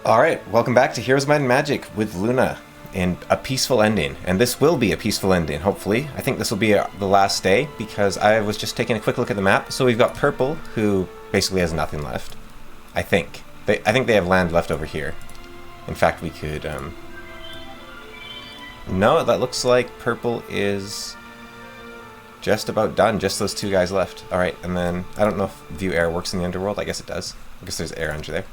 Alright, welcome back to Heroes of Might and Magic with Luna in a peaceful ending. And this will be a peaceful ending, hopefully. I think this will be the last day because I was just taking a quick look at the map. So we've got Purple, who basically has nothing left. I think. I think they have land left over here. In fact, we could... No, that looks like Purple is just about done. Just those two guys left. Alright, and then I don't know if View Air works in the underworld. I guess it does. I guess there's air under there.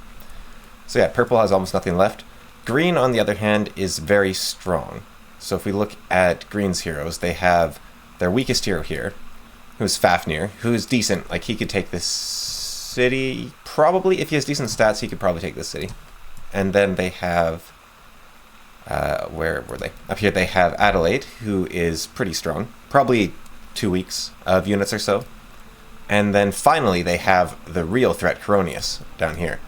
So yeah, Purple has almost nothing left. Green, on the other hand, is very strong. So if we look at Green's heroes, they have their weakest hero here, who's Fafnir, who's decent. Like, he could take this city, probably. If he has decent stats, he could probably take this city. And then they have... where were they? Up here they have Adelaide, who is pretty strong. Probably 2 weeks of units or so. And then finally they have the real threat, Coronius, down here,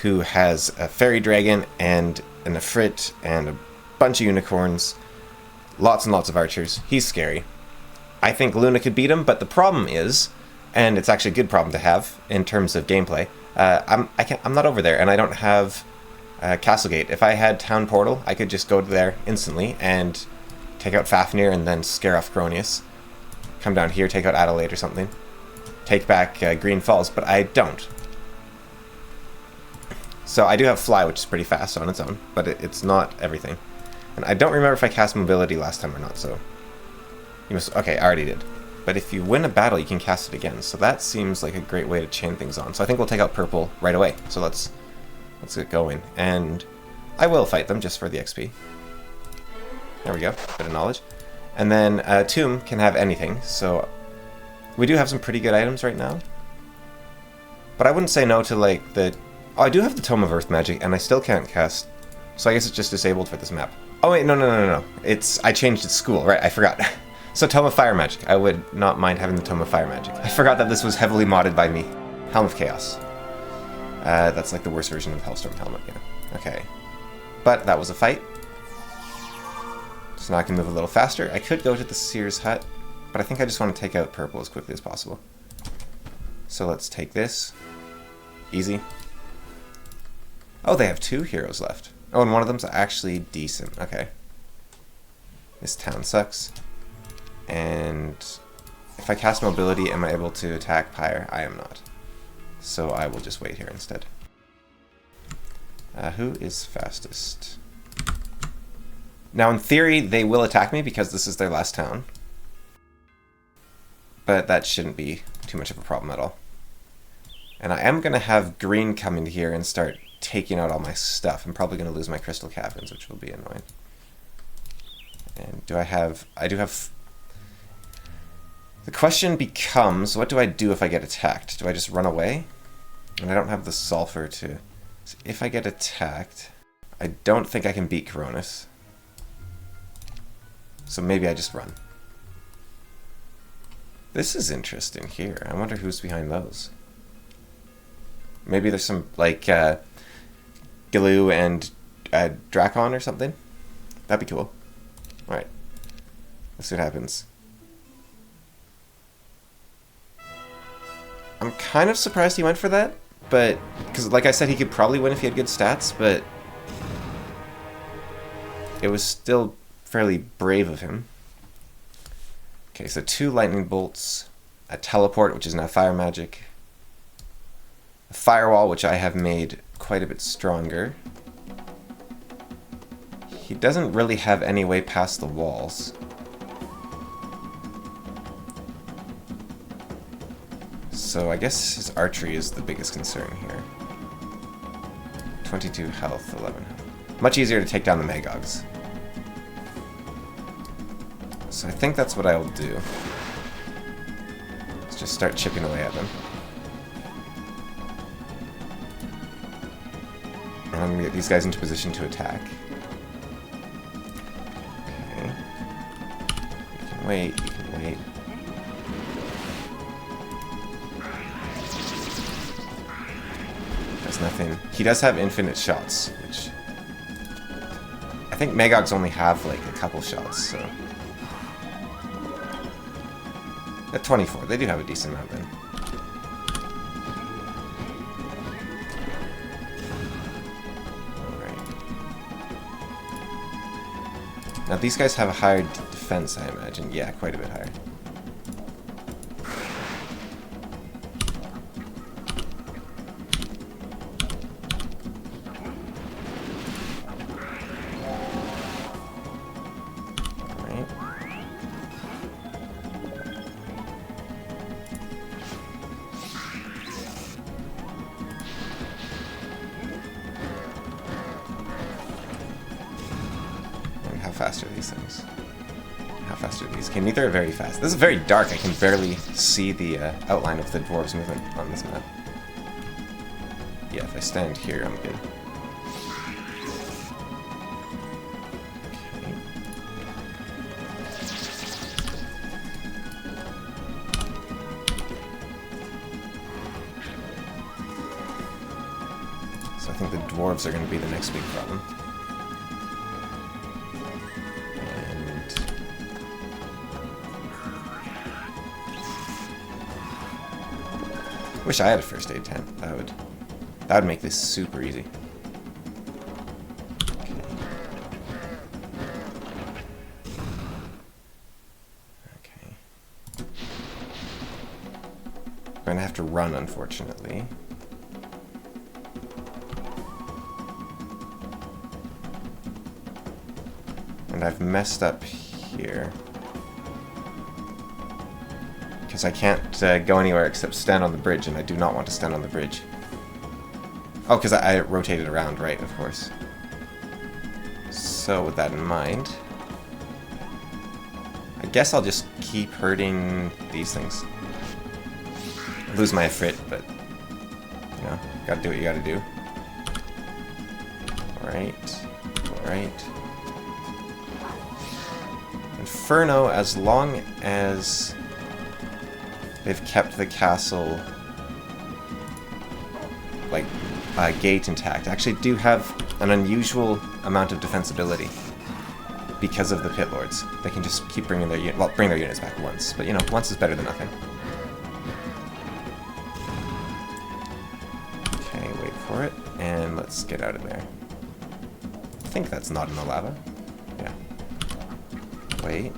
who has a fairy dragon and an Ifrit and a bunch of unicorns, lots and lots of archers. He's scary. I think Luna could beat him, but the problem is, and it's actually a good problem to have in terms of gameplay, I'm not over there, and I don't have Castlegate. If I had Town Portal, I could just go there instantly and take out Fafnir and then scare off Coronius. Come down here, take out Adelaide or something. Take back Green Falls, but I don't. So I do have Fly, which is pretty fast on its own, but it's not everything. And I don't remember if I cast Mobility last time or not, so... You must... Okay, I already did. But if you win a battle, you can cast it again, so that seems like a great way to chain things on. So I think we'll take out Purple right away. So let's get going. And I will fight them just for the XP. There we go, bit of knowledge. And then Tomb can have anything, so... We do have some pretty good items right now. But I wouldn't say no to, like, the... Oh, I do have the Tome of Earth Magic, and I still can't cast... So I guess it's just disabled for this map. Oh wait, no. I changed its school, right, I forgot. So Tome of Fire Magic. I would not mind having the Tome of Fire Magic. I forgot that this was heavily modded by me. Helm of Chaos. That's like the worst version of Hellstorm Helmet, yeah. Okay. But that was a fight. So now I can move a little faster. I could go to the Seer's Hut, but I think I just want to take out Purple as quickly as possible. So let's take this. Easy. Oh, they have 2 heroes left. Oh, and one of them's actually decent. Okay. This town sucks. And if I cast Mobility, am I able to attack Pyre? I am not. So I will just wait here instead. Who is fastest? Now, in theory, they will attack me because this is their last town. But that shouldn't be too much of a problem at all. And I am going to have Green come in here and start taking out all my stuff. I'm probably going to lose my Crystal Caverns, which will be annoying. And I do have... The question becomes, what do I do if I get attacked? Do I just run away? And I don't have the Sulfur to... So if I get attacked, I don't think I can beat Coronius. So maybe I just run. This is interesting here. I wonder who's behind those. Maybe there's some, like, Gilou and Drakon or something. That'd be cool. Alright. Let's see what happens. I'm kind of surprised he went for that, but... Because, like I said, he could probably win if he had good stats, but... It was still fairly brave of him. Okay, so 2 lightning bolts, a teleport, which is now fire magic, a firewall, which I have made quite a bit stronger. He doesn't really have any way past the walls. So I guess his archery is the biggest concern here. 22 health, 11 health. Much easier to take down the Magogs. So I think that's what I'll do. Let's just start chipping away at them. And I'm going to get these guys into position to attack. Okay. You can wait, you can wait. There's nothing. He does have infinite shots, which... I think Magogs only have like a couple shots, so... At 24, they do have a decent amount then. Now these guys have a higher defense, I imagine. Yeah, quite a bit higher. Alright. And how fast are these things? How fast are these? Okay, neither are very fast. This is very dark. I can barely see the outline of the dwarves' movement on this map. Yeah, if I stand here, I'm good. Okay. So I think the dwarves are going to be the next big problem. Wish I had a first aid tent. That would make this super easy. Okay. I'm gonna have to run, unfortunately. And I've messed up here. Because I can't go anywhere except stand on the bridge, and I do not want to stand on the bridge. Oh, because I rotated around, right, of course. So, with that in mind, I guess I'll just keep hurting these things. I lose my Ifrit, but, you know, gotta do what you gotta do. Alright, alright. Inferno, as long as they've kept the castle, like, gate intact. Actually do have an unusual amount of defensibility because of the pit lords. They can just keep bringing their bring their units back once, but you know, once is better than nothing. Okay, wait for it, and let's get out of there. I think that's not in the lava. Yeah. Wait.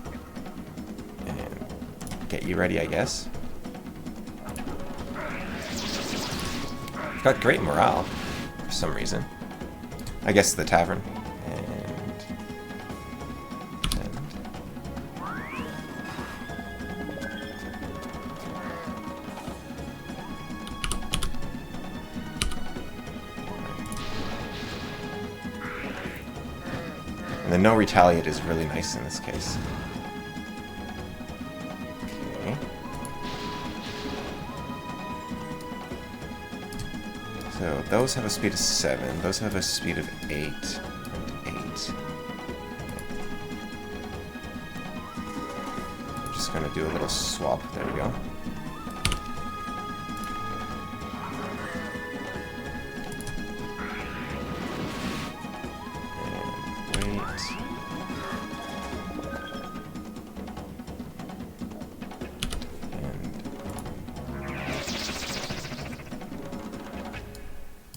And get you ready, I guess. Got great morale for some reason. I guess the tavern. And the no retaliate is really nice in this case. Okay. So those have a speed of 7, those have a speed of 8 and 8. I'm just gonna do a little swap. There we go. And wait.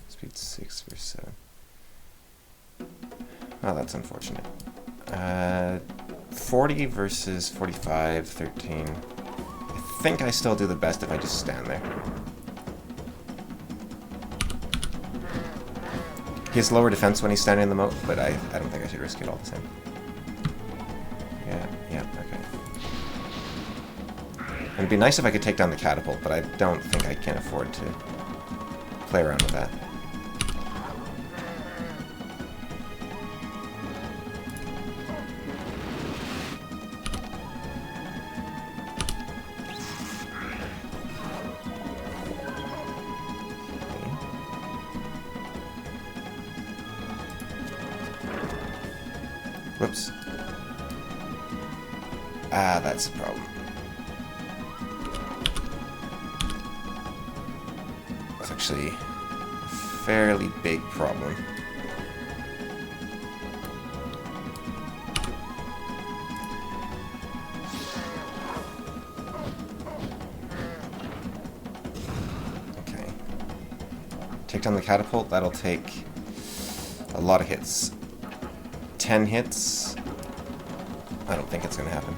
Speed 6 for 7. Oh, that's unfortunate. 40 versus 45, 13. I think I still do the best if I just stand there. He has lower defense when he's standing in the moat, but I don't think I should risk it all the same. Yeah, okay. And it'd be nice if I could take down the catapult, but I don't think I can afford to play around with that. Whoops. Ah, that's a problem. It's actually a fairly big problem. Okay. Take down the catapult, that'll take a lot of hits. 10 hits. I don't think it's going to happen.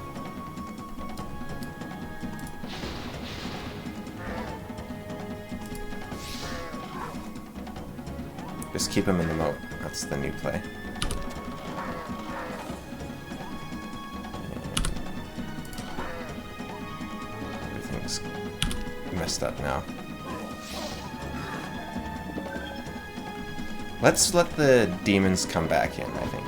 Just keep him in the moat. That's the new play. Everything's messed up now. Let's let the demons come back in, I think.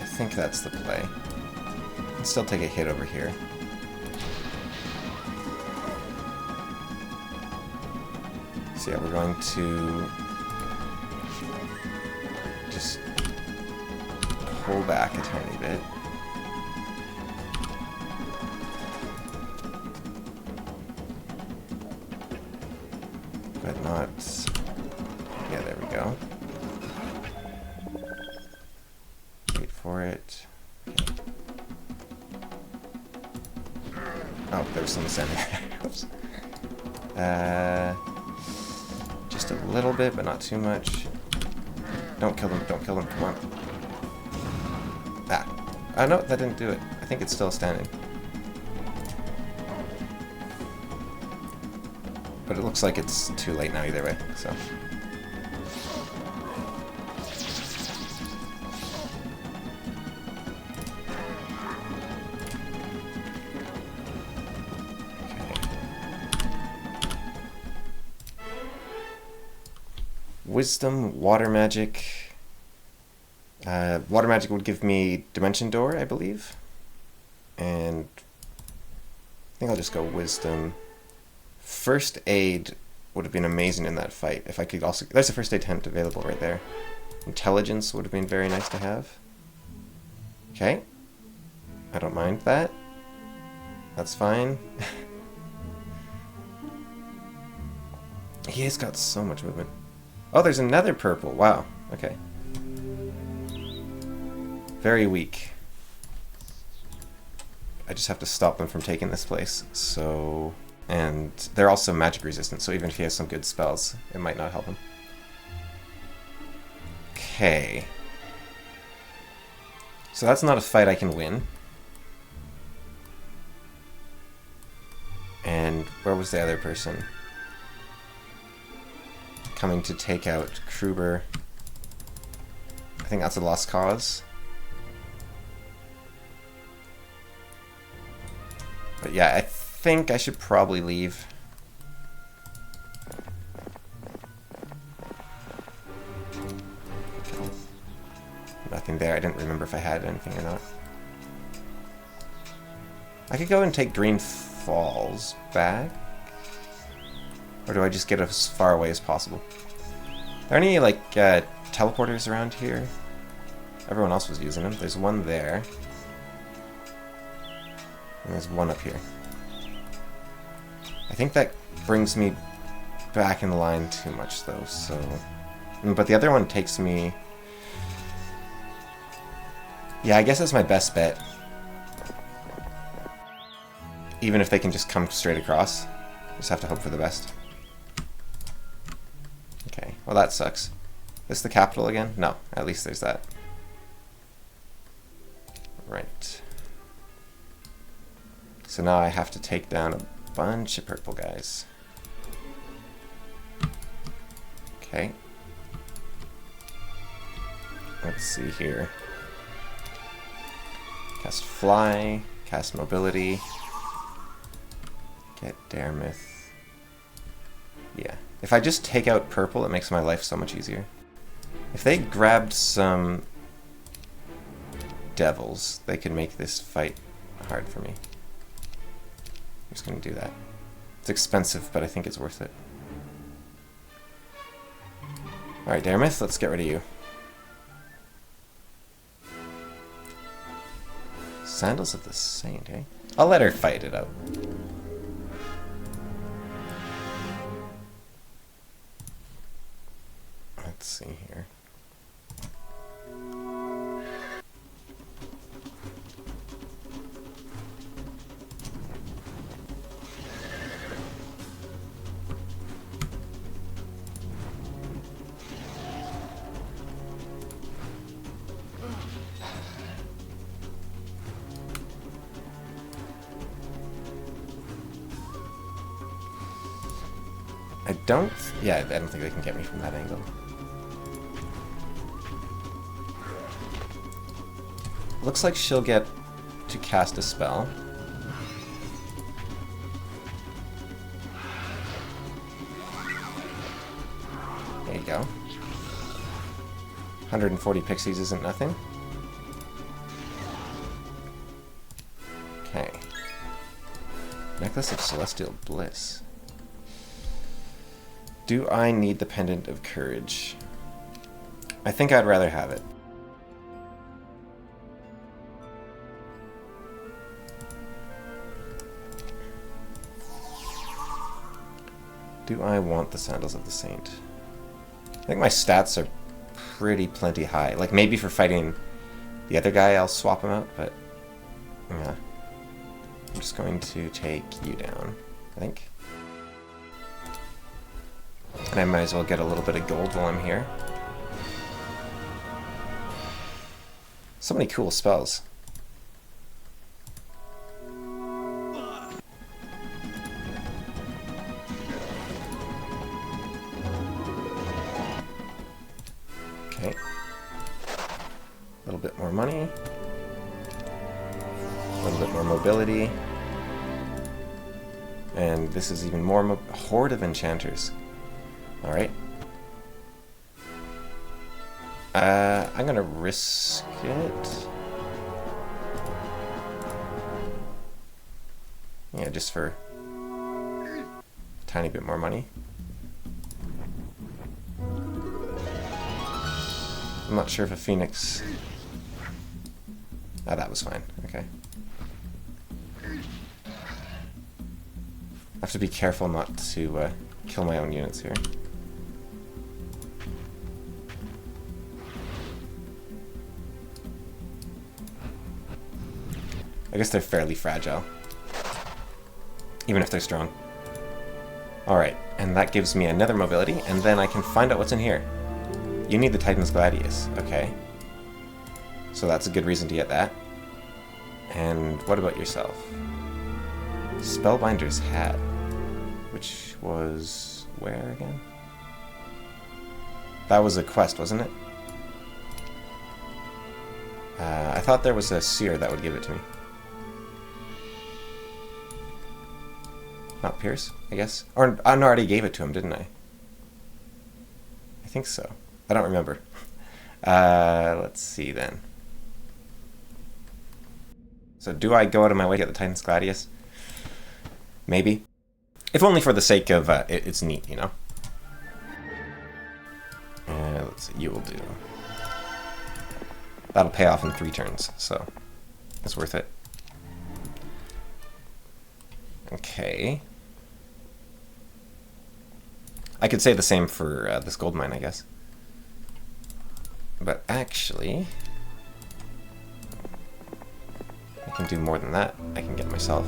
I think that's the play. Can still take a hit over here. So yeah, we're going to just pull back a tiny bit. But not... Yeah, there we go. Wait for it. Okay. Oh, there was someone standing there. Oops. Just a little bit, but not too much. Don't kill them, come on. Ah. Oh no, that didn't do it. I think it's still standing. But it looks like it's too late now either way, so. Wisdom, water magic. Water magic would give me Dimension Door, I believe. And I think I'll just go Wisdom. First Aid would have been amazing in that fight. If I could also... There's a First Aid tent available right there. Intelligence would have been very nice to have. Okay. I don't mind that. That's fine. He has got so much movement. Oh, there's another purple. Wow. Okay. Very weak. I just have to stop them from taking this place. So... And they're also magic resistant, so even if he has some good spells, it might not help him. Okay. So that's not a fight I can win. And where was the other person? Coming to take out Kruber. I think that's a lost cause. But yeah, I think I should probably leave. Nothing there. I didn't remember if I had anything or not. I could go and take Green Falls back. Or do I just get as far away as possible? Are there any, like, teleporters around here? Everyone else was using them. There's one there. And there's one up here. I think that brings me back in line too much, though, so... But the other one takes me... Yeah, I guess that's my best bet. Even if they can just come straight across. Just have to hope for the best. Okay, well that sucks. Is the capital again? No, at least there's that. Right. So now I have to take down a bunch of purple guys. Okay. Let's see here. Cast Fly, cast Mobility, get Daremouth. Yeah. If I just take out purple, it makes my life so much easier. If they grabbed some devils, they could make this fight hard for me. I'm just going to do that. It's expensive, but I think it's worth it. Alright, Daremouth, let's get rid of you. Sandals of the Saint, eh? I'll let her fight it out. Let's see here. I don't think they can get me from that angle. Looks like she'll get to cast a spell. There you go. 140 pixies isn't nothing. Okay. Necklace of Celestial Bliss. Do I need the Pendant of Courage? I think I'd rather have it. Do I want the Sandals of the Saint? I think my stats are pretty plenty high. Like, maybe for fighting the other guy I'll swap him out, but yeah. I'm just going to take you down, I think. And I might as well get a little bit of gold while I'm here. So many cool spells. Okay. A little bit more money. A little bit more mobility. And this is even more Horde of Enchanters. Alright. I'm gonna risk it. Yeah, just for a tiny bit more money. I'm not sure if a Phoenix... Ah, that was fine. Okay. I have to be careful not to kill my own units here. I guess they're fairly fragile, even if they're strong. Alright, and that gives me another mobility, and then I can find out what's in here. You need the Titan's Gladius, okay. So that's a good reason to get that. And what about yourself? Spellbinder's Hat, which was where again? That was a quest, wasn't it? I thought there was a seer that would give it to me. Not Pierce, I guess? Or I already gave it to him, didn't I? I think so. I don't remember. Let's see then. So do I go out of my way to get the Titan's Gladius? Maybe. If only for the sake of it's neat, you know? Let's see, you will do. That'll pay off in 3 turns, so it's worth it. Okay. I could say the same for this gold mine, I guess. But actually, I can do more than that. I can get myself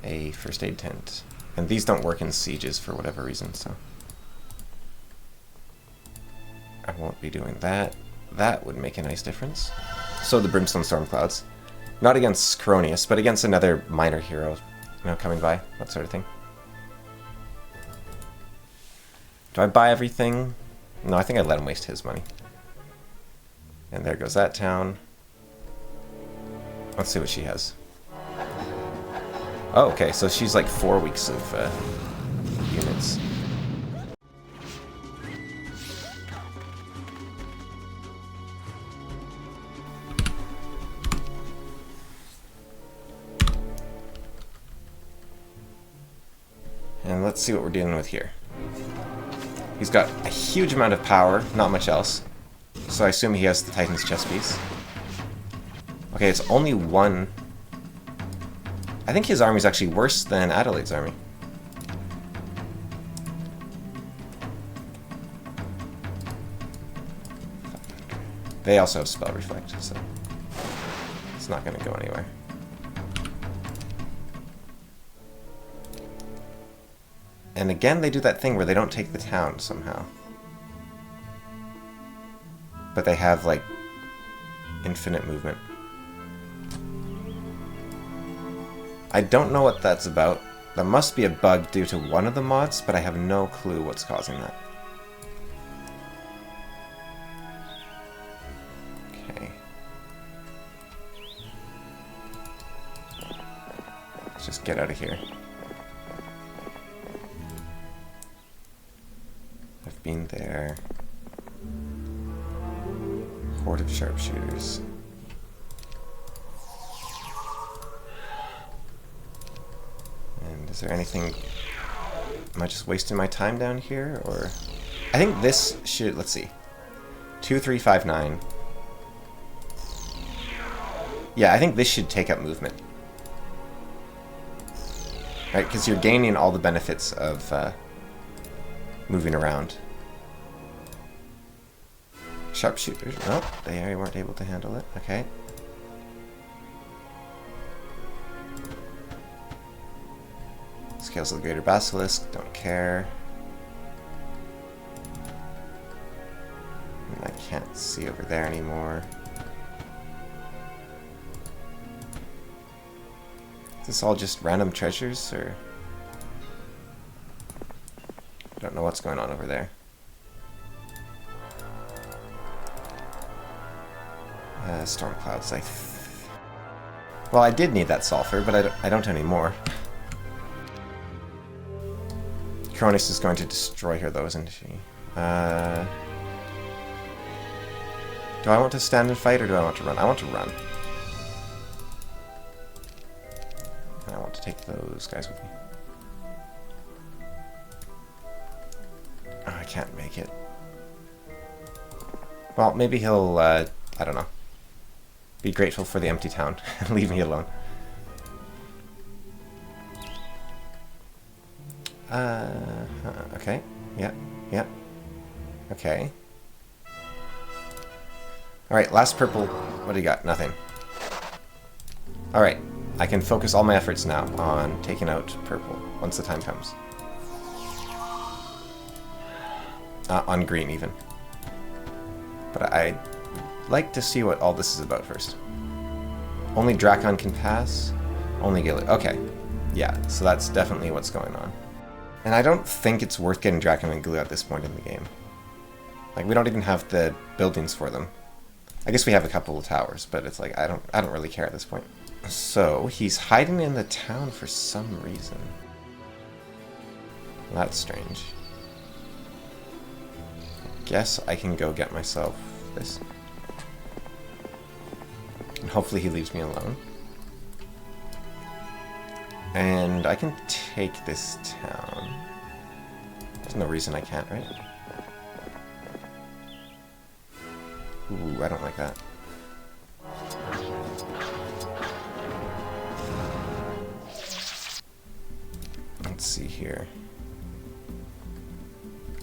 a first aid tent. And these don't work in sieges for whatever reason, so I won't be doing that. That would make a nice difference. So the Brimstone Stormclouds. Not against Coronius, but against another minor hero, you know, coming by, that sort of thing. Do I buy everything? No, I think I let him waste his money. And there goes that town. Let's see what she has. Oh, okay, so she's like 4 weeks of units. And let's see what we're dealing with here. He's got a huge amount of power, not much else. So I assume he has the Titan's chess piece. Okay, it's only 1. I think his army's actually worse than Adelaide's army. They also have Spell Reflect, so it's not going to go anywhere. And again, they do that thing where they don't take the town somehow. But they have, like, infinite movement. I don't know what that's about. That must be a bug due to one of the mods, but I have no clue what's causing that. Okay. Let's just get out of here. I've been there. Horde of sharpshooters. And is there anything... Am I just wasting my time down here, or... I think this should... Let's see. 2359. Yeah, I think this should take up movement. Right, because you're gaining all the benefits of moving around. Sharpshooters. Nope, they weren't able to handle it. Okay. Scales of the Greater Basilisk. Don't care. And I can't see over there anymore. Is this all just random treasures, or... I don't know what's going on over there. Storm clouds. Well, I did need that sulfur, but I don't anymore. Cronus is going to destroy her, though, isn't she? Do I want to stand and fight, or do I want to run? I want to run. And I want to take those guys with me. Oh, I can't make it. Well, maybe he'll, I don't know. Be grateful for the empty town and leave me alone. Okay. Yeah. Okay. Alright, last purple. What do you got? Nothing. Alright, I can focus all my efforts now on taking out purple once the time comes. On green, even. But I'd like to see what all this is about first. Only Drakon can pass. Only Gilly. Okay. Yeah, so that's definitely what's going on. And I don't think it's worth getting Drakon and Glue at this point in the game. Like, we don't even have the buildings for them. I guess we have a couple of towers, but it's like, I don't really care at this point. So, he's hiding in the town for some reason. That's strange. Guess I can go get myself this. And hopefully he leaves me alone. And I can take this town. There's no reason I can't, right? Ooh, I don't like that. Let's see here.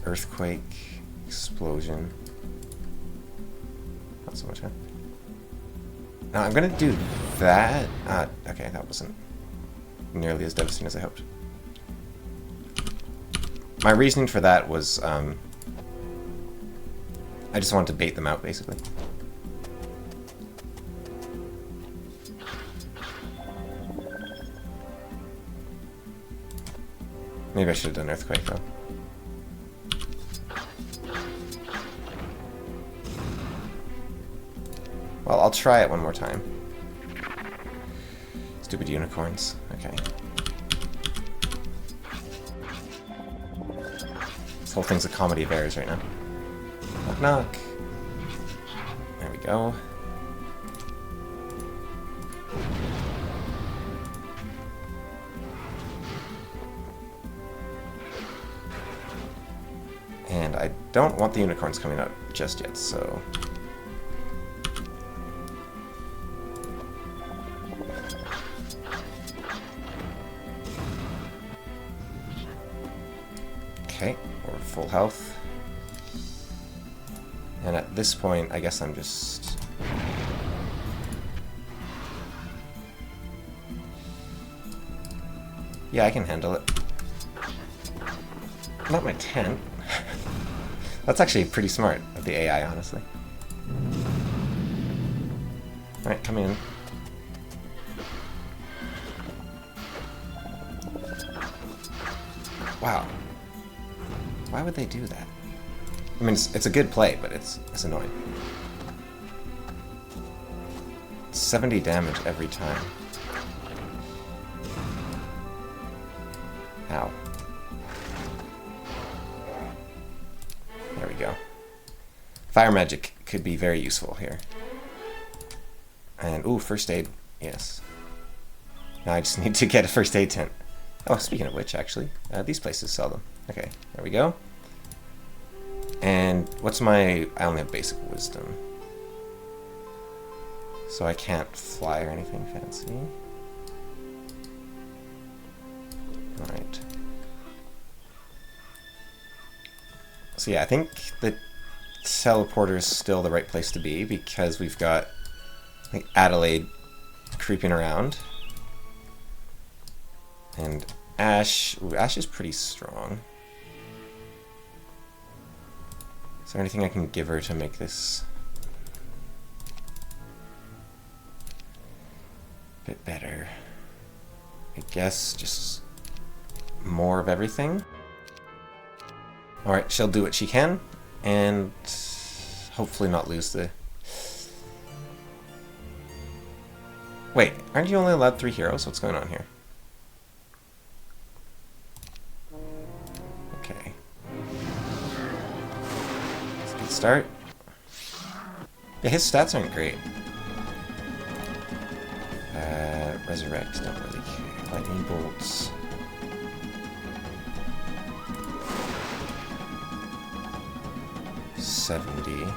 Earthquake, explosion. Not so much, huh? Now I'm gonna do that. Okay, that wasn't nearly as devastating as I hoped. My reasoning for that was, I just wanted to bait them out, basically. Maybe I should have done Earthquake, though. Well, I'll try it one more time. Stupid unicorns. Okay. This whole thing's a comedy of errors right now. Knock knock. There we go. And I don't want the unicorns coming out just yet, so... Okay, we're full health. And at this point, I guess I'm just... Yeah, I can handle it. Not my tent. That's actually pretty smart of the AI, honestly. Alright, come in. Wow. Why would they do that? I mean, it's a good play, but it's annoying. 70 damage every time. Ow. There we go. Fire magic could be very useful here. And, ooh, first aid. Yes. Now I just need to get a first aid tent. Oh, speaking of which, actually, these places sell them. Okay, there we go. And what's my... I only have basic wisdom. So I can't fly or anything fancy. Alright. So yeah, I think the teleporter is still the right place to be because we've got like Adelaide creeping around. And Ash... Ooh, Ash is pretty strong. Is there anything I can give her to make this a bit better? I guess just more of everything. Alright, she'll do what she can, and hopefully not lose the... Wait, aren't you only allowed 3 heroes? What's going on here? Okay. That's a good start. Yeah, his stats aren't great. Resurrect, don't really care. Lightning bolts. $70.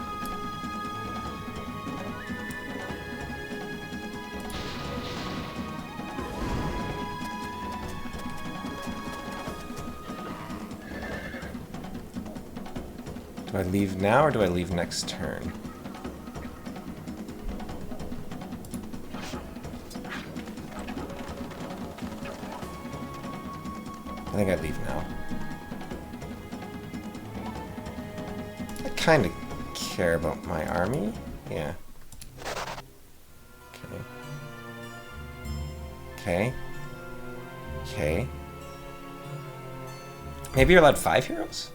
Do I leave now or do I leave next turn? I think I'd leave now. I kind of care about my army. Yeah. Okay. Okay. Okay. Maybe you're allowed 5 heroes?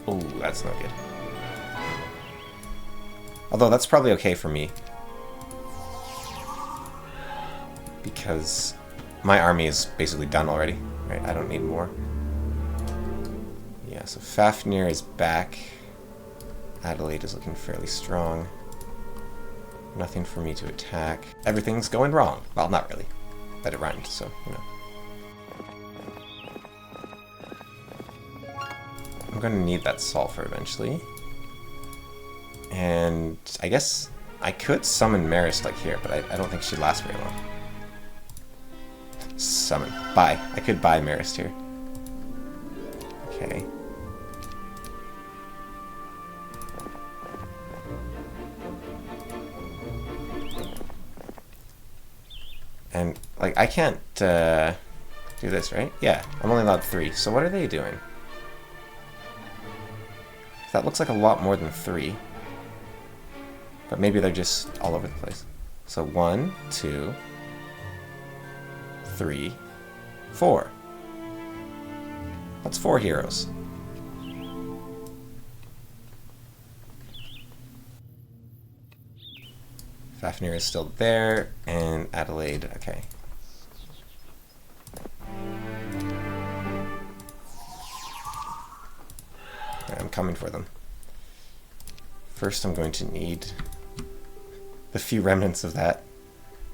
Ooh, that's not good. Although that's probably okay for me. Because my army is basically done already. Right, I don't need more. Yeah, so Fafnir is back. Adelaide is looking fairly strong. Nothing for me to attack. Everything's going wrong. Well, not really. But it rhymed, so, you know. I'm going to need that sulfur eventually. And I guess I could summon Marist like here, but I don't think she'd last very long. Summon. Buy. I could buy Marist here. Okay. And, like, I can't do this, right? Yeah, I'm only allowed 3. So what are they doing? That looks like a lot more than 3. But maybe they're just all over the place. So 1, 2, 3, 4. That's 4 heroes. Fafnir is still there, and Adelaide, okay. I'm coming for them. First I'm going to need the few remnants of that.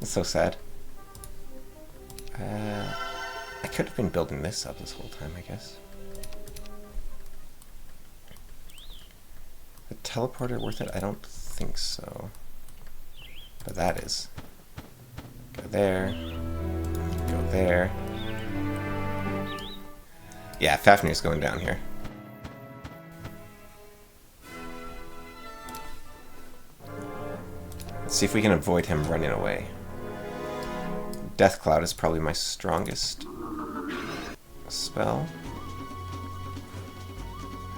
It's so sad. I could have been building this up this whole time, I guess. The teleporter worth it? I don't think so. But that is. Go there. Go there. Yeah, Fafnir's going down here. Let's see if we can avoid him running away. Death Cloud is probably my strongest spell.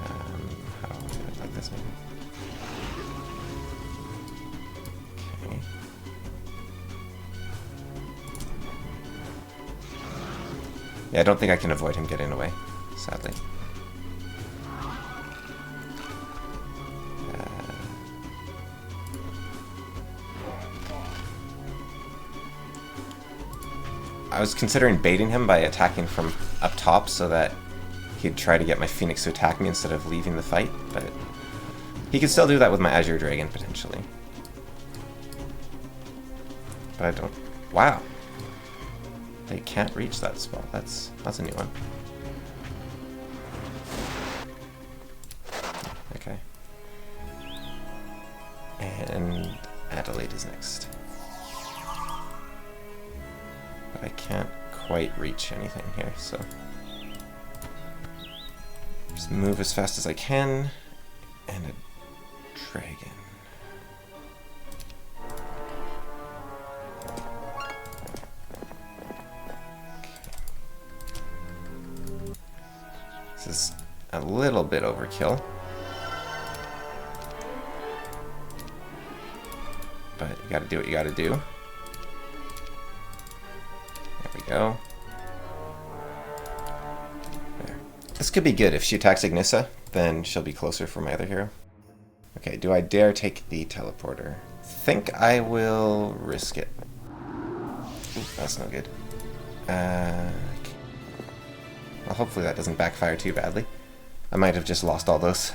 How do I do it like this maybe? Okay. Yeah, I don't think I can avoid him getting away. sadly. I was considering baiting him by attacking from up top so that he'd try to get my Phoenix to attack me instead of leaving the fight, but he could still do that with my Azure Dragon, potentially. But I don't... Wow. They can't reach that spell. That's a new one. Okay. And Adelaide is next. But I can't quite reach anything here, so... Just move as fast as I can. And a dragon. This is a little bit overkill. But you gotta do what you gotta do. There we go. There. This could be good. If she attacks Ignissa, then she'll be closer for my other hero. Okay, do I dare take the teleporter? Think I will risk it. Ooh, that's no good. Well, hopefully that doesn't backfire too badly. I might have just lost all those.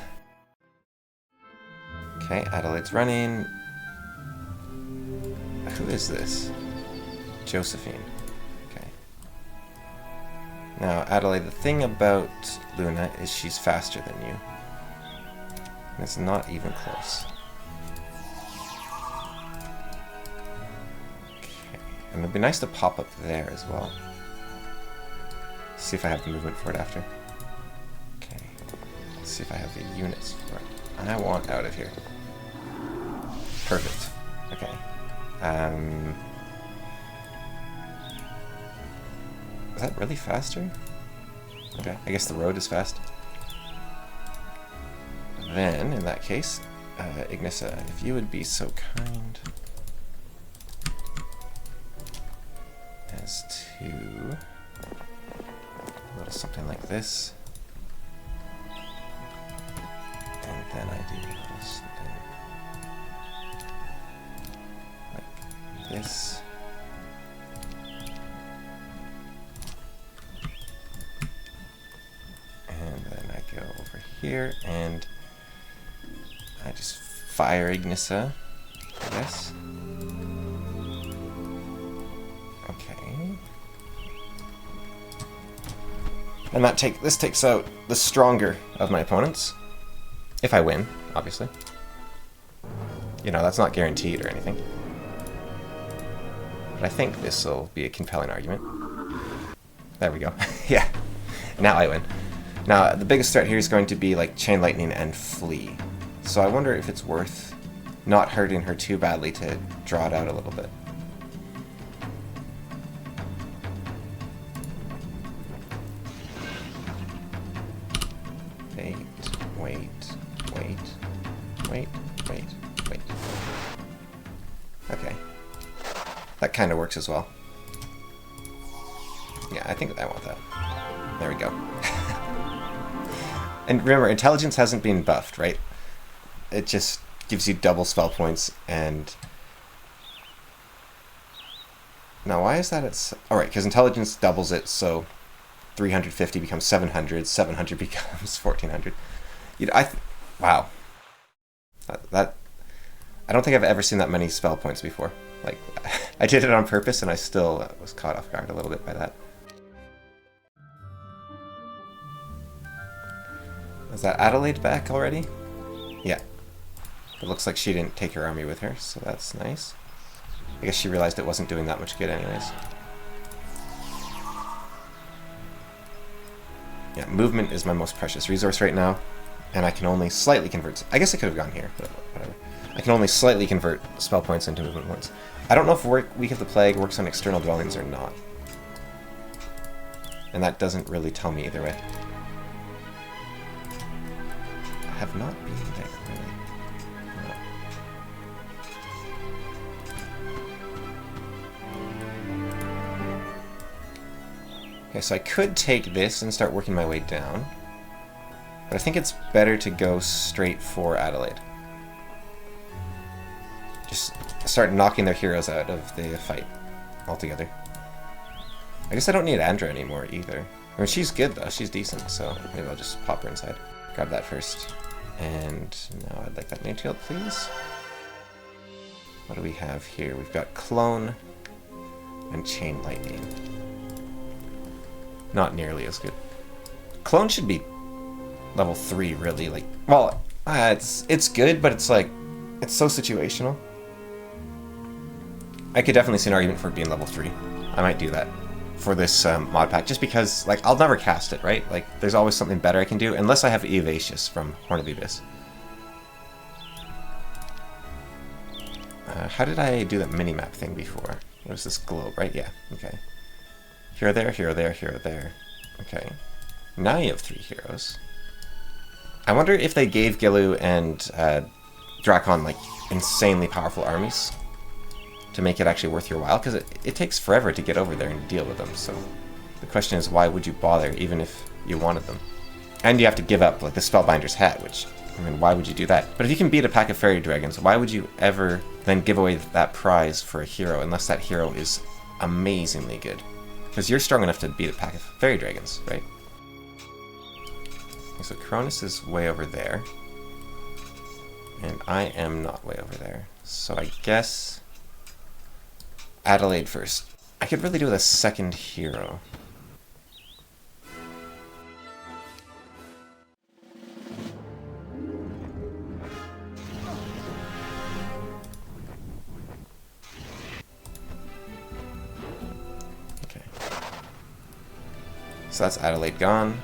Okay, Adelaide's running. Who is this? Josephine. Okay. Now, Adelaide, the thing about Luna is she's faster than you. And it's not even close. Okay. And it'd be nice to pop up there as well. See if I have the movement for it after. Okay. Let's see if I have the units for it. I want out of here. Perfect. Okay. Is that really faster? Okay, I guess the road is fast. Then, in that case, Ignissa, if you would be so kind as to a little something like this, and then I do a little something like this. And then I go over here and I just fire Ignissa, I guess. Okay. And this takes out the stronger of my opponents. If I win, obviously. You know, that's not guaranteed or anything. But I think this will be a compelling argument. There we go. Yeah. Now I win. Now, the biggest threat here is going to be like Chain Lightning and Flee. So I wonder if it's worth not hurting her too badly to draw it out a little bit. Wait. Okay. That kind of works as well. Yeah, I think I want that. There we go. And remember, intelligence hasn't been buffed, right? It just gives you double spell points, and... Now, why is that it's... Alright, because intelligence doubles it, so 350 becomes 700, 700 becomes 1400. You know, wow. That... I don't think I've ever seen that many spell points before. Like, I did it on purpose, and I still was caught off guard a little bit by that. Is that Adelaide back already? Yeah. It looks like she didn't take her army with her, so that's nice. I guess she realized it wasn't doing that much good anyways. Yeah, movement is my most precious resource right now, and I can only slightly convert... I guess I could have gone here, but whatever. I can only slightly convert spell points into movement points. I don't know if Week of the Plague works on external dwellings or not. And that doesn't really tell me either way. I have not been there, really. No. Okay, so I could take this and start working my way down. But I think it's better to go straight for Adelaide. Just start knocking their heroes out of the fight altogether. I guess I don't need Andra anymore either. I mean, she's good though, she's decent, so maybe I'll just pop her inside. Grab that first. And now I'd like that nade shield, please. What do we have here? We've got Clone and Chain Lightning. Not nearly as good. Clone should be level 3, really. Like, well, it's good, but it's like, it's so situational. I could definitely see an argument for it being level 3. I might do that for this mod pack, just because, like, I'll never cast it, right? Like, there's always something better I can do, unless I have Evacious from Horn of the Abyss. How did I do that minimap thing before? It was this globe, right? Yeah, okay. Hero there, hero there, hero there. Okay. Now you have 3 heroes. I wonder if they gave Gilu and Drakon, like, insanely powerful armies to make it actually worth your while, because it takes forever to get over there and deal with them, so the question is, why would you bother, even if you wanted them? And you have to give up, like, the Spellbinder's Hat, which, I mean, why would you do that? But if you can beat a pack of Fairy Dragons, why would you ever then give away that prize for a hero, unless that hero is amazingly good? Because you're strong enough to beat a pack of Fairy Dragons, right? Okay, so Cronus is way over there. And I am not way over there. So I guess Adelaide first. I could really do with a second hero. Okay. So that's Adelaide gone.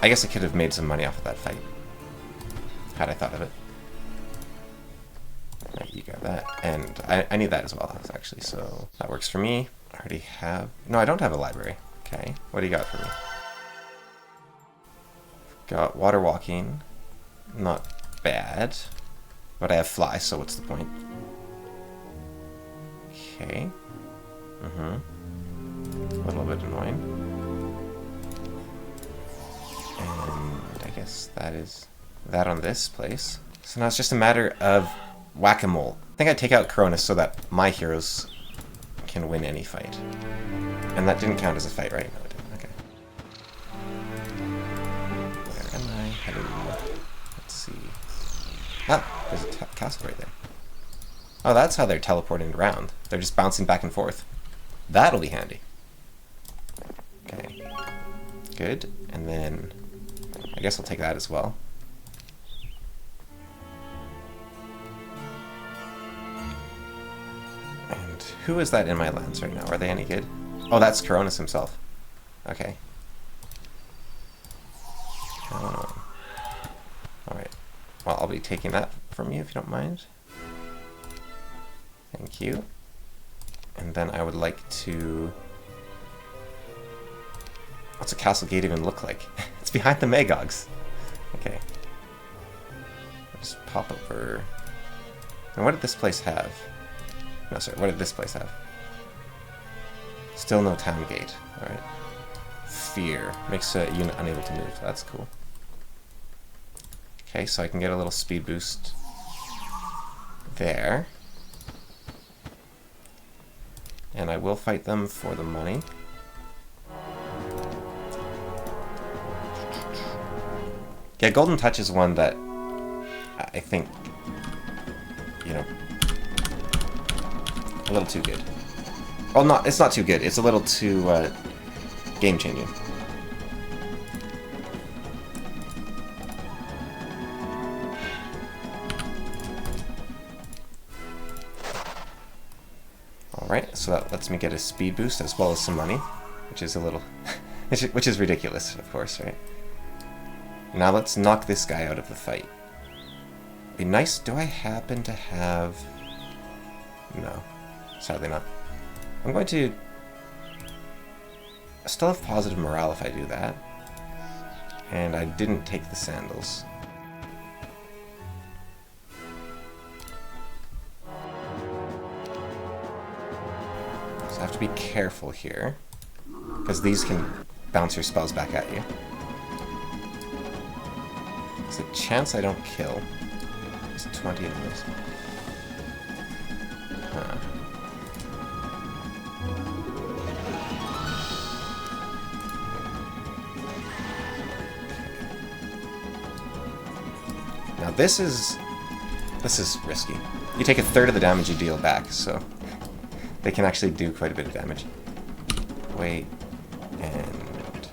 I guess I could have made some money off of that fight, had I thought of it. Right, you got that, and I need that as well, actually, so that works for me. I already have... No, I don't have a library. Okay, what do you got for me? Got Water Walking. Not bad. But I have Fly, so what's the point? Okay. A little bit annoying. And I guess that is that on this place. So now it's just a matter of whack-a-mole. I think I'd take out Cronus so that my heroes can win any fight. And that didn't count as a fight, right? No, it didn't. Okay. Where am I headed? Let's see. Ah, there's a castle right there. Oh, that's how they're teleporting around. They're just bouncing back and forth. That'll be handy. Okay. Good. And then I guess I'll take that as well. And who is that in my lands right now? Are they any good? Oh, that's Cronus himself. Okay. Alright. Well, I'll be taking that from you if you don't mind. Thank you. And then I would like to... What's a castle gate even look like? It's behind the Magogs. Okay. Just pop over. And what did this place have? No, sorry, what did this place have? Still no town gate. Alright. Fear. Makes a unit unable to move. That's cool. Okay, so I can get a little speed boost there. And I will fight them for the money. Yeah, Golden Touch is one that I think, you know, a little too good. Well, it's not too good. It's a little too game-changing. Alright, so that lets me get a speed boost as well as some money, which is a little... which is ridiculous, of course, right? Now let's knock this guy out of the fight. Be nice. Do I happen to have... No. Sadly not. I'm going to... I still have positive morale if I do that. And I didn't take the sandals. So I have to be careful here, because these can bounce your spells back at you. There's a chance I don't kill. There's 20 of those. Huh. Now this is risky. You take a third of the damage you deal back, so they can actually do quite a bit of damage. Wait, and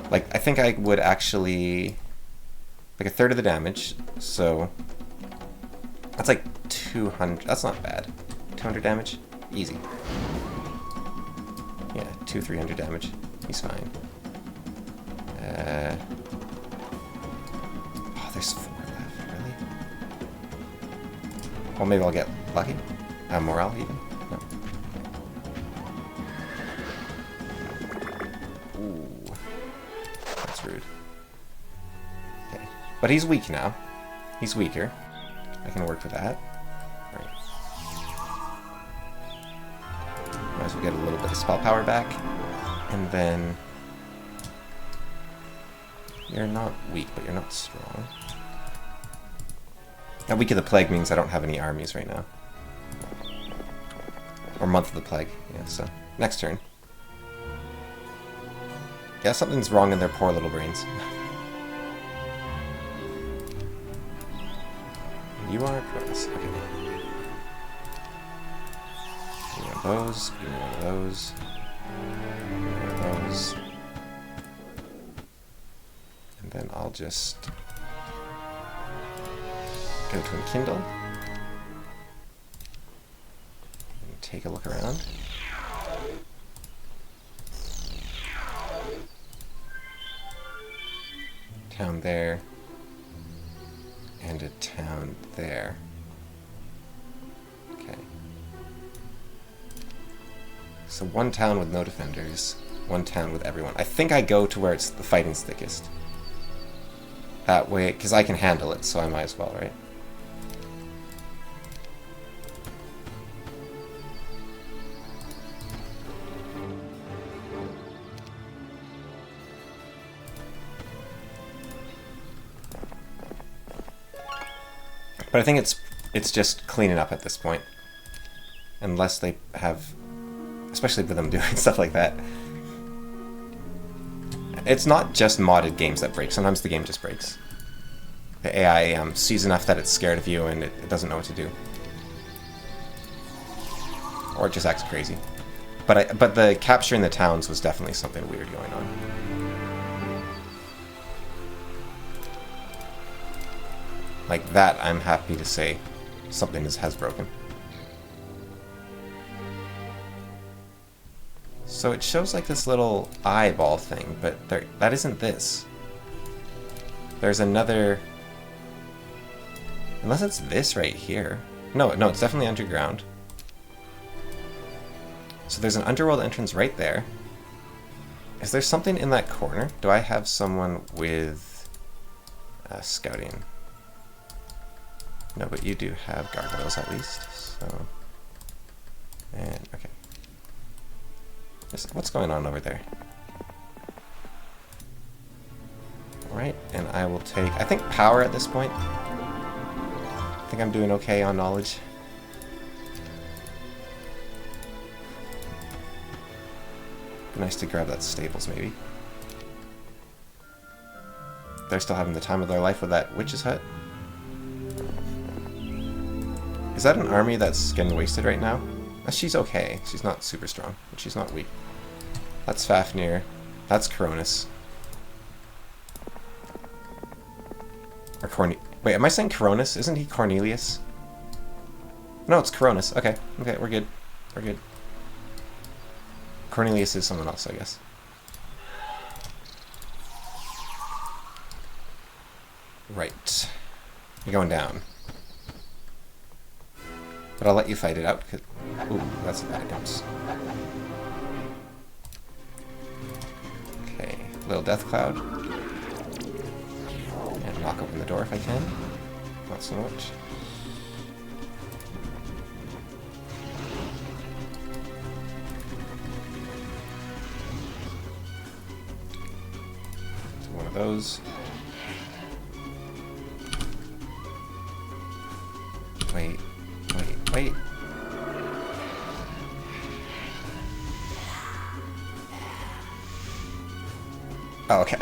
like I think I would actually like a third of the damage, so that's like 200. That's not bad. 200 damage, easy. Yeah, 300 damage. He's fine. Oh, there's 4 left, really? Well, maybe I'll get lucky. Morale, even? No. Ooh. That's rude. Okay. But he's weak now. He's weaker. I can work with that. Alright. Might as well get a little bit of spell power back. And then... You're not weak, but you're not strong. Now, Week of the Plague means I don't have any armies right now. Or Month of the Plague, yeah, so... Next turn. Yeah, something's wrong in their poor little brains. You are Cross. Okay. Give me one of those, give me one of those. Give me one of those. And then I'll just go to Enkindle and take a look around. Town there, and a town there. Okay. So one town with no defenders, one town with everyone. I think I go to where it's the fighting's thickest. That way, because I can handle it, so I might as well, right? But I think it's just cleaning up at this point. Unless they have... Especially with them doing stuff like that. It's not just modded games that break. Sometimes the game just breaks. The AI sees enough that it's scared of you and it doesn't know what to do. Or it just acts crazy. But the capturing the towns was definitely something weird going on. Like that, I'm happy to say something has broken. So it shows like this little eyeball thing, but that isn't this. There's another... Unless it's this right here. No, it's definitely underground. So there's an underworld entrance right there. Is there something in that corner? Do I have someone with scouting? No, but you do have gargoyles at least, so... And, okay. What's going on over there? Alright, and I will take... I think power at this point. I think I'm doing okay on knowledge. Be nice to grab that stables, maybe. They're still having the time of their life with that witch's hut. Is that an army that's getting wasted right now? She's okay. She's not super strong, but she's not weak. That's Fafnir. That's Coronis. Or Wait, am I saying Coronis? Isn't he Cornelius? No, it's Coronis. Okay, we're good. We're good. Cornelius is someone else, I guess. Right. You're going down. But I'll let you fight it out, because... Ooh, that's a bad bounce. Okay, little death cloud. And knock open the door if I can. Not so much. those. Wait. Oh, okay.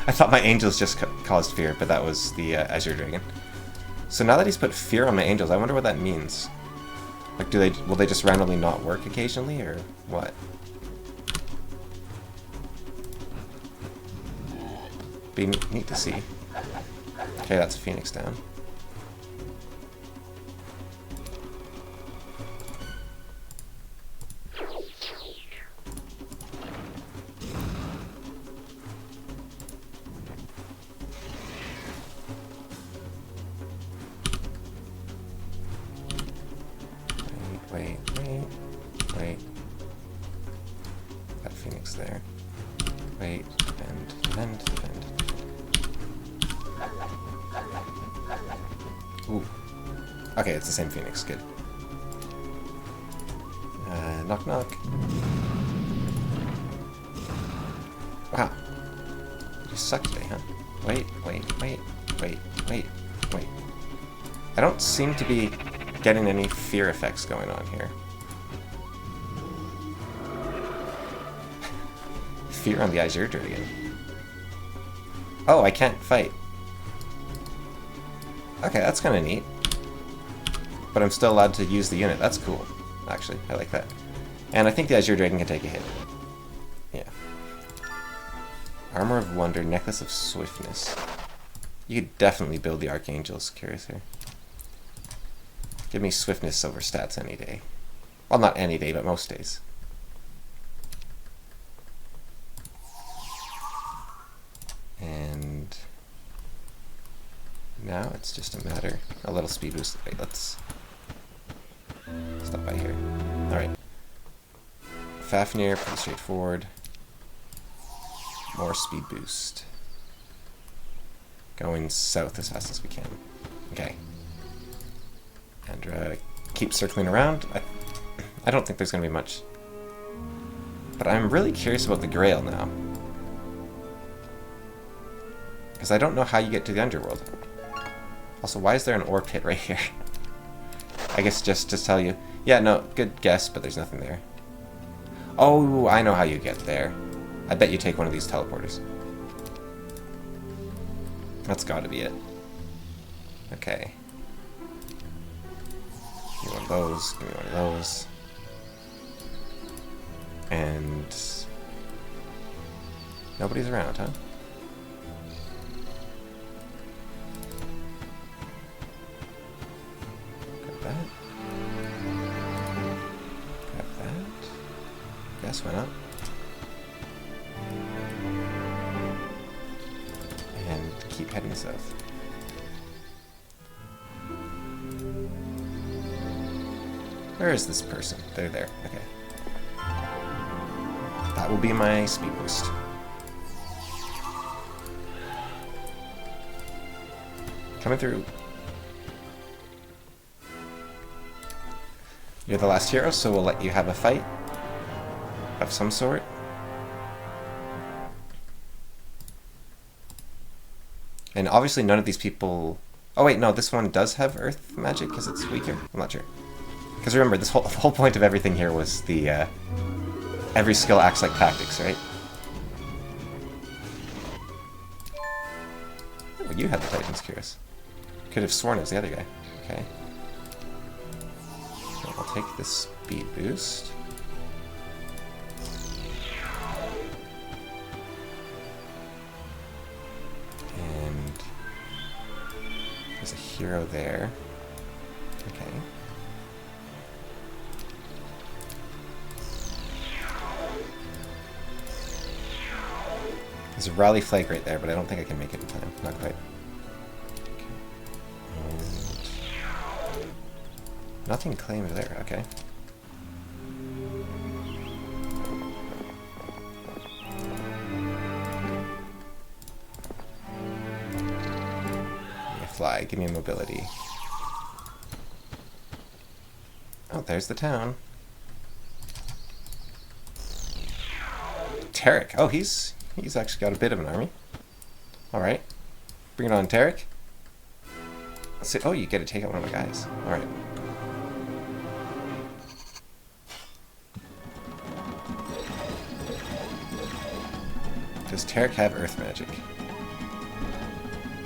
I thought my angels just caused fear, but that was the Azure Dragon. So now that he's put fear on my angels, I wonder what that means. Like, will they just randomly not work occasionally, or what? Be neat to see. Okay, that's a Phoenix down. Wait. That Phoenix there. Wait, defend. Ooh. Okay, it's the same Phoenix, good. Knock. Wow. You suck today, huh? Wait. I don't seem to be getting any fear effects going on here. Fear on the Azure Dragon. Oh, I can't fight. Okay, that's kind of neat. But I'm still allowed to use the unit. That's cool, actually. I like that. And I think the Azure Dragon can take a hit. Yeah. Armor of Wonder, Necklace of Swiftness. You could definitely build the Archangel's Curious here. Give me Swiftness over stats any day. Well, not any day, but most days. And now it's just a matter. A little speed boost. Wait, let's stop by here. Alright. Fafnir, pretty straightforward. More speed boost. Going south as fast as we can. Okay. And keep circling around. I don't think there's going to be much. But I'm really curious about the Grail now. Because I don't know how you get to the underworld. Also, why is there an ore pit right here? I guess just to tell you. Yeah, no, good guess, but there's nothing there. Oh, I know how you get there. I bet you take one of these teleporters. That's gotta be it. Okay. Give me one of those, give me one of those. And nobody's around, huh? Grab that. Grab that. Guess why not? And keep heading south. Where is this person? They're there. Okay. That will be my speed boost. Coming through. You're the last hero, so we'll let you have a fight of some sort. And obviously none of these people... Oh wait, no, this one does have earth magic because it's weaker? I'm not sure. Because remember, the whole point of everything here was the... every skill acts like tactics, right? Oh, you had the Titan's Curious. Could have sworn it was the other guy. Okay. So I'll take this speed boost. And there's a hero there. Okay. There's a rally flag right there, but I don't think I can make it in time. Not quite. Okay. And nothing claimed there. Okay. Give me a fly. Give me a mobility. Oh, there's the town. Tarek. Oh, he's actually got a bit of an army. Alright. Bring it on, Tarek. Let's see. Oh, you get to take out one of my guys. Alright. Does Tarek have earth magic?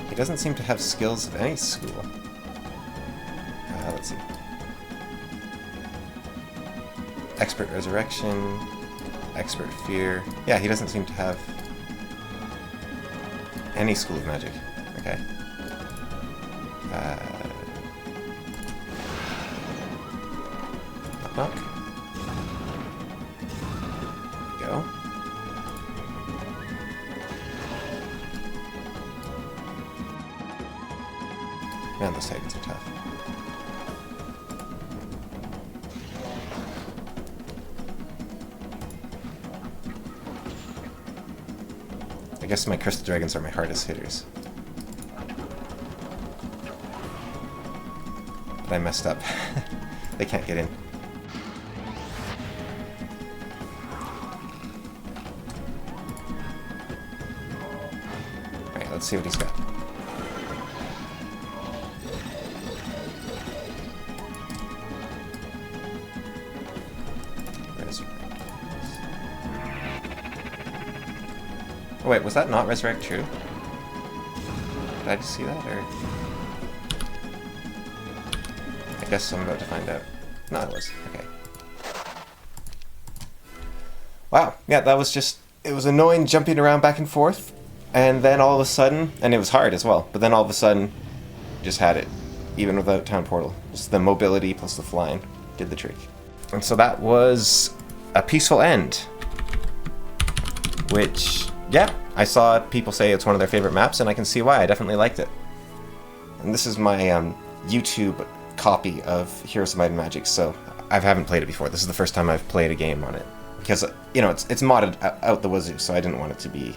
He doesn't seem to have skills of any school. Let's see. Expert resurrection. Expert fear. Yeah, he doesn't seem to have any school of magic. Okay. Knock knock. There we go. Man, those Titans are tough. I guess my Crystal Dragons are my hardest hitters. But I messed up. They can't get in. Alright, let's see what he's got. Oh wait, was that not Resurrect true? Did I just see that, or...? I guess I'm about to find out. No, it was. Okay. Wow, yeah, that was just... It was annoying jumping around back and forth, and then all of a sudden... And it was hard as well, but then all of a sudden, just had it. Even without Town Portal. Just the mobility plus the flying did the trick. And so that was a peaceful end. Which... Yeah, I saw people say it's one of their favorite maps, and I can see why. I definitely liked it. And this is my YouTube copy of Heroes of Might and Magic, so I haven't played it before. This is the first time I've played a game on it. Because, you know, it's modded out the wazoo, so I didn't want it to be,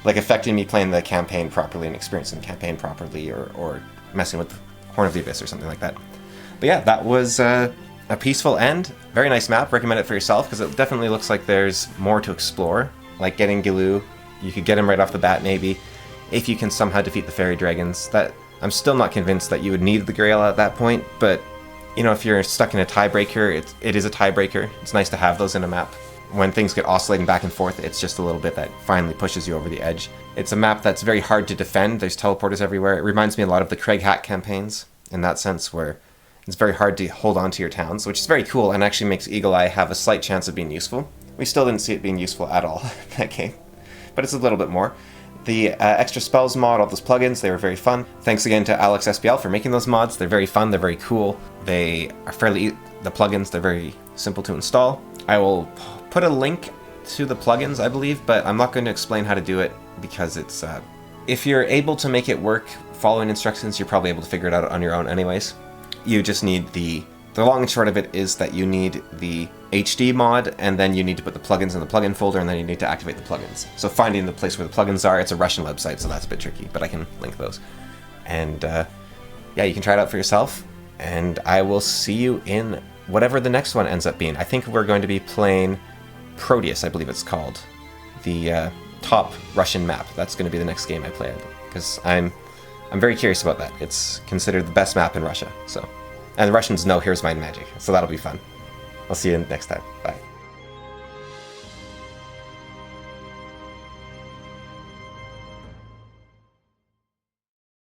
like, affecting me playing the campaign properly and experiencing the campaign properly, or messing with Horn of the Abyss or something like that. But yeah, that was a peaceful end. Very nice map. Recommend it for yourself, because it definitely looks like there's more to explore. Like getting Giloo, you could get him right off the bat maybe, if you can somehow defeat the fairy dragons. That I'm still not convinced that you would need the Grail at that point, but you know, if you're stuck in a tiebreaker, it is a tiebreaker. It's nice to have those in a map. When things get oscillating back and forth, it's just a little bit that finally pushes you over the edge. It's a map that's very hard to defend. There's teleporters everywhere. It reminds me a lot of the Craig Hack campaigns in that sense, where it's very hard to hold on to your towns, which is very cool and actually makes Eagle Eye have a slight chance of being useful. We still didn't see it being useful at all in that game, but it's a little bit more. The extra spells mod, all those plugins, they were very fun. Thanks again to Alex SBL for making those mods. They're very fun, they're very cool. They are the plugins, they're very simple to install. I will put a link to the plugins, I believe, but I'm not going to explain how to do it because it's... if you're able to make it work following instructions, you're probably able to figure it out on your own anyways. You just need the long and short of it is that you need the HD mod, and then you need to put the plugins in the plugin folder, and then you need to activate the plugins. So finding the place where the plugins are, it's a Russian website, so that's a bit tricky, but I can link those. And yeah, you can try it out for yourself, and I will see you in whatever the next one ends up being. I think we're going to be playing Proteus, I believe it's called. The top Russian map. That's going to be the next game I play, because I'm very curious about that. It's considered the best map in Russia, so... And the Russians know Heroes of Might and Magic, so that'll be fun. I'll see you next time. Bye.